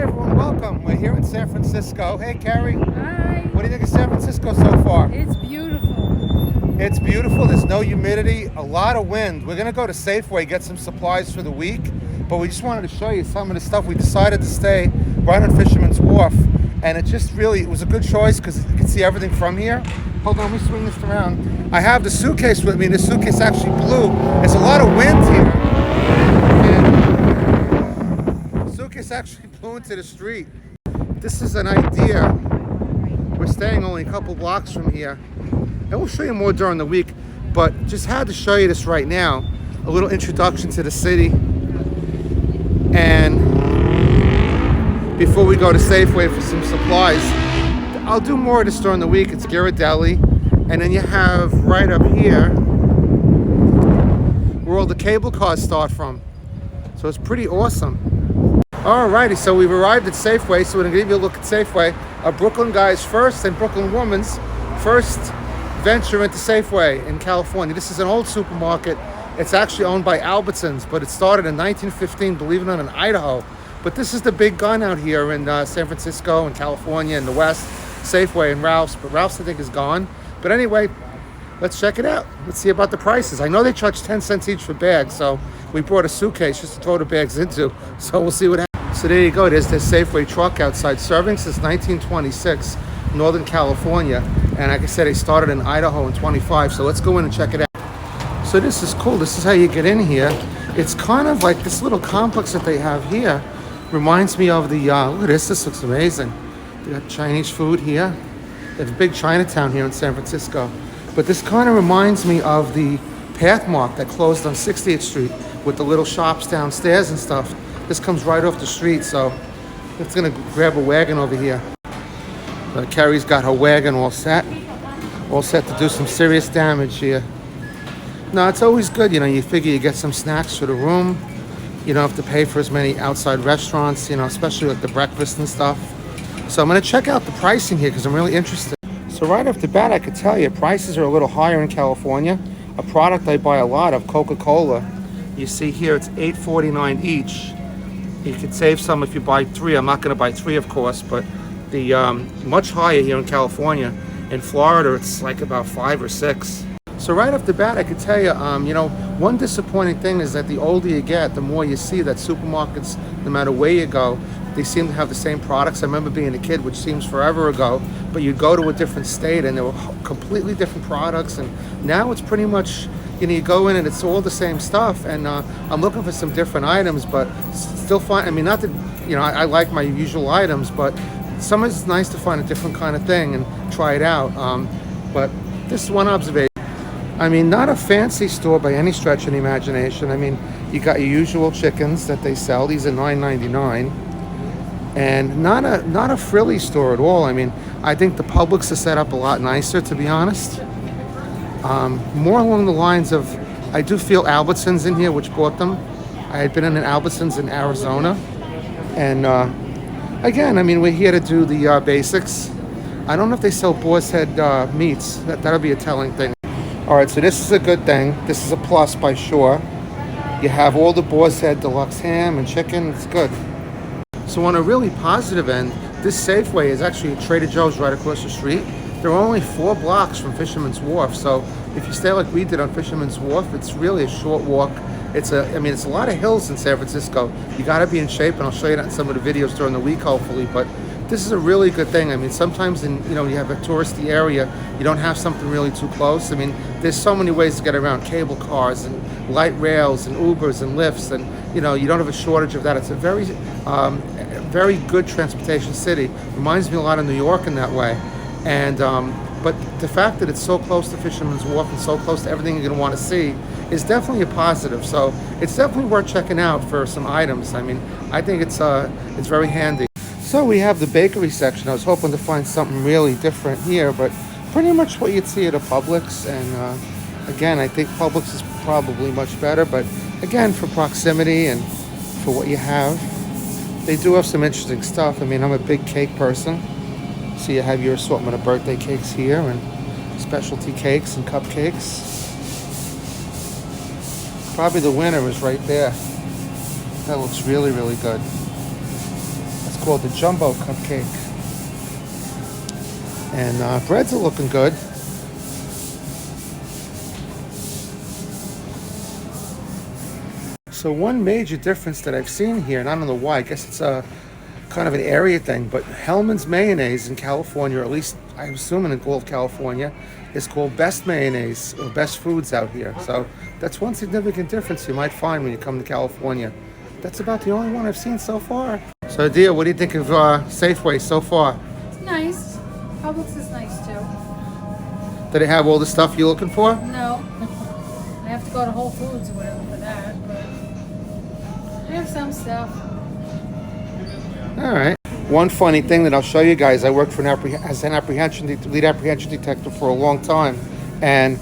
everyone, welcome. We're here in San Francisco. Hey Carrie, Hi. what do you think of San Francisco so far? It's beautiful. It's beautiful, there's no humidity, a lot of wind. We're gonna go to Safeway, get some supplies for the week, but we just wanted to show you some of the stuff. We decided to stay right on Fisherman's Wharf, and it was a good choice because you can see everything from here. Hold on, let me swing this around. I have the suitcase with me, and the suitcase actually blew. There's a lot of wind here. And the suitcase actually blew into the street. This is an idea. We're staying only a couple blocks from here. And we'll show you more during the week, but just had to show you this right now. A little introduction to the city. And before we go to Safeway for some supplies, I'll do more of this during the week. It's Ghirardelli. And then you have right up here where all the cable cars start from. So it's pretty awesome. Alrighty, so we've arrived at Safeway, so we're gonna give you a look at Safeway. A Brooklyn guy's first and Brooklyn woman's first venture into Safeway in California. This is an old supermarket. It's actually owned by Albertsons, but it started in 1915, believe it or not, in Idaho. But this is the big gun out here in San Francisco and California in the West, Safeway and Ralph's. But Ralph's, I think, is gone. But anyway, let's check it out. Let's see about the prices. I know they charge 10 cents each for bags, so we brought a suitcase just to throw the bags into. So we'll see what happens. So there you go. There's the Safeway truck outside, serving since 1926, Northern California. And like I said, they started in Idaho in 25. So let's go in and check it out. So this is cool. This is how you get in here. It's kind of like this little complex that they have here. Reminds me of the, look at this. This looks amazing. They got Chinese food here. They have a big Chinatown here in San Francisco. But this kind of reminds me of the Pathmark that closed on 60th Street with the little shops downstairs and stuff. This comes right off the street, so it's gonna grab a wagon over here. Carrie's got her wagon all set to do some serious damage here. No, it's always good, you know, you figure you get some snacks for the room. You don't have to pay for as many outside restaurants, you know, especially like the breakfast and stuff. So I'm gonna check out the pricing here because I'm really interested. So right off the bat, I could tell you prices are a little higher in California. A product I buy a lot of, Coca-Cola. You see here, it's $8.49 each. You could save some if you buy three. I'm not gonna buy three, of course, but the much higher here in California. In Florida, it's like about 5 or 6. So right off the bat, I could tell you, you know, one disappointing thing is that the older you get, the more you see that supermarkets, no matter where you go, they seem to have the same products. I remember being a kid, which seems forever ago, but you'd go to a different state and there were completely different products. And now it's pretty much, you know, you go in and it's all the same stuff. And I'm looking for some different items, but still find, I mean, not that, you know, I like my usual items, but sometimes it's nice to find a different kind of thing and try it out. But this is one observation. I mean, not a fancy store by any stretch of the imagination. I mean, you got your usual chickens that they sell. These are $9.99. And not a frilly store at all. I mean, I think the Publix is set up a lot nicer, to be honest. More along the lines of, I do feel Albertsons in here, which bought them. I had been in an Albertsons in Arizona. And again, I mean, we're here to do the basics. I don't know if they sell boar's head meats. That'll be a telling thing. All right, so this is a good thing. This is a plus by sure. You have all the boar's head deluxe ham and chicken. It's good. So on a really positive end, this Safeway is actually a Trader Joe's right across the street. There are only 4 blocks from Fisherman's Wharf. So if you stay like we did on Fisherman's Wharf, it's really a short walk. It's a lot of hills in San Francisco. You got to be in shape, and I'll show you that in some of the videos during the week, hopefully. But this is a really good thing. I mean, sometimes you have a touristy area, you don't have something really too close. I mean, there's so many ways to get around: cable cars and light rails and Ubers and Lyfts, and you know, you don't have a shortage of that. It's a very good transportation city. Reminds me a lot of New York in that way. And but the fact that it's so close to Fisherman's Wharf and so close to everything you're going to want to see is definitely a positive. So it's definitely worth checking out for some items. I mean, I think it's very handy. So we have the bakery section. I was hoping to find something really different here, but pretty much what you'd see at a Publix. And again, I think Publix is probably much better, but again, for proximity and for what you have, they do have some interesting stuff. I mean, I'm a big cake person, so you have your assortment of birthday cakes here and specialty cakes and cupcakes. Probably the winner is right there. That looks really, really good. called the Jumbo Cupcake. And breads are looking good. So one major difference that I've seen here, and I don't know why, I guess it's a kind of an area thing, but Hellman's mayonnaise in California, or at least I'm assuming in all of California, is called Best Mayonnaise or Best Foods out here. So that's one significant difference you might find when you come to California. That's about the only one I've seen so far. So Adia, what do you think of Safeway so far? It's nice. Publix is nice too. Do they have all the stuff you're looking for? No. I have to go to Whole Foods or whatever for that, but they have some stuff. All right. One funny thing that I'll show you guys, I worked for lead apprehension detective for a long time, and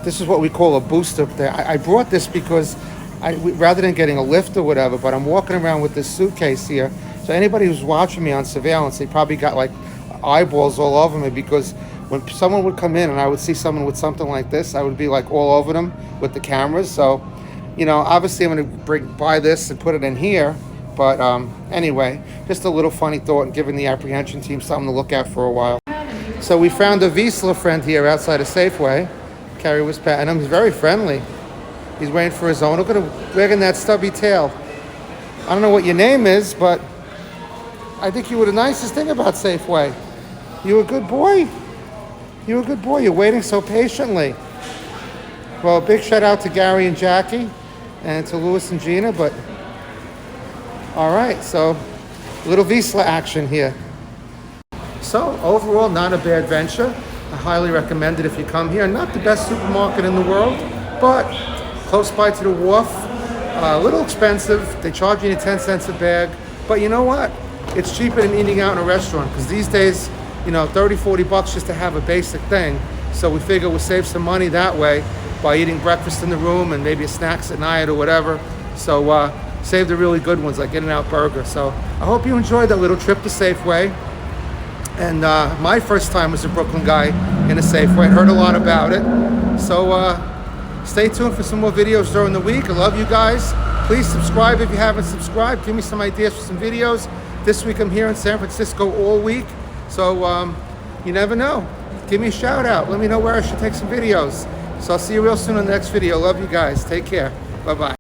this is what we call a booster. I brought this because rather than getting a lift or whatever, but I'm walking around with this suitcase here. So anybody who's watching me on surveillance, they probably got like eyeballs all over me, because when someone would come in and I would see someone with something like this, I would be like all over them with the cameras. So, you know, obviously I'm going to buy this and put it in here. But anyway, just a little funny thought and giving the apprehension team something to look at for a while. So we found a Wiesler friend here outside of Safeway. Carrie was patting him. He's very friendly. He's waiting for his own. Look at him wagging that stubby tail. I don't know what your name is, but I think you were the nicest thing about Safeway. You a good boy. You're a good boy. You're waiting so patiently. Well, a big shout out to Gary and Jackie and to Louis and Gina, but all right, so a little Wiesler action here. So overall, not a bad venture. I highly recommend it if you come here. Not the best supermarket in the world, but close by to the Wharf. A little expensive. They charge you 10 cents a bag. But you know what? It's cheaper than eating out in a restaurant, because these days, you know, 30, 40 bucks just to have a basic thing. So we figure we'll save some money that way by eating breakfast in the room and maybe snacks at night or whatever. So save the really good ones like In-N-Out Burger. So I hope you enjoyed that little trip to Safeway. And my first time as a Brooklyn guy in a Safeway. I heard a lot about it. So stay tuned for some more videos during the week. I love you guys. Please subscribe if you haven't subscribed. Give me some ideas for some videos. This week I'm here in San Francisco all week. So you never know. Give me a shout out. Let me know where I should take some videos. So I'll see you real soon in the next video. Love you guys. Take care. Bye-bye.